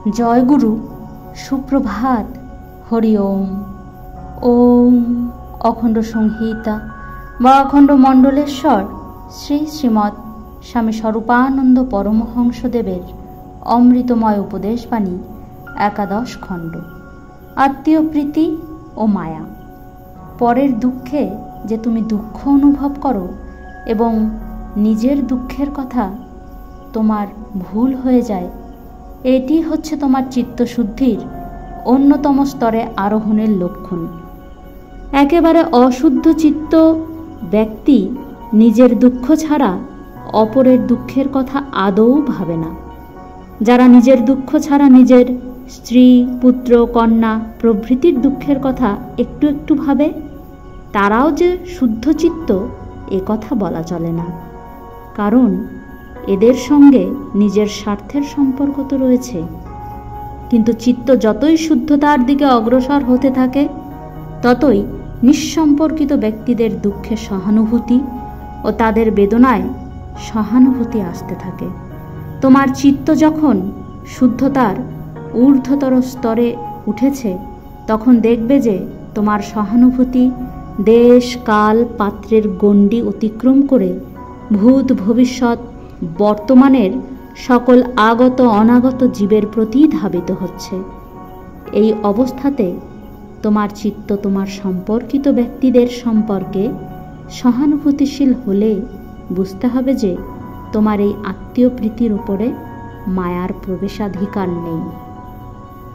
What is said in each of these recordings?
জয় গুরু, সুপ্রভাত। হরি ওম। ওম অখণ্ড সংহিতা বা অখণ্ড মণ্ডলেশ্বর শ্রী শ্রীমৎ স্বামী স্বরূপানন্দ পরমহংসদেবের অমৃতময় উপদেশবাণী, একাদশ খণ্ড। আত্মীয় প্রীতি ও মায়া। পরের দুঃখে যে তুমি দুঃখ অনুভব করো এবং নিজের দুঃখের কথা তোমার ভুল হয়ে যায়, এটি হচ্ছে তোমার চিত্তশুদ্ধির অন্যতম স্তরে আরোহণের লক্ষণ। একেবারে অশুদ্ধ চিত্ত ব্যক্তি নিজের দুঃখ ছাড়া অপরের দুঃখের কথা আদৌ ভাবে না। যারা নিজের দুঃখ ছাড়া নিজের স্ত্রী, পুত্র, কন্যা প্রভৃতির দুঃখের কথা একটু একটু ভাবে, তারাও যে শুদ্ধ চিত্ত এ কথা বলা চলে না। কারণ এদের সঙ্গে নিজের স্বার্থের সম্পর্ক তো রয়েছে। কিন্তু চিত্ত যতই শুদ্ধতার দিকে অগ্রসর হতে থাকে, ততই নিঃসম্পর্কিত ব্যক্তিদের দুঃখে সহানুভূতি ও তাদের বেদনায় সহানুভূতি আসতে থাকে। তোমার চিত্ত যখন শুদ্ধতার ঊর্ধ্বতর স্তরে উঠেছে, তখন দেখবে যে তোমার সহানুভূতি দেশ, কাল, পাত্রের গণ্ডি অতিক্রম করে ভূত, ভবিষ্যৎ, বর্তমানের সকল আগত অনাগত জীবের প্রতি ধাবিত হচ্ছে। এই অবস্থাতে তোমার চিত্ত তোমার সম্পর্কিত ব্যক্তিদের সম্পর্কে সহানুভূতিশীল হলে বুঝতে হবে যে তোমার এই আত্মীয় প্রীতির উপরে মায়ার প্রবেশাধিকার নেই।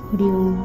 হরি ওম।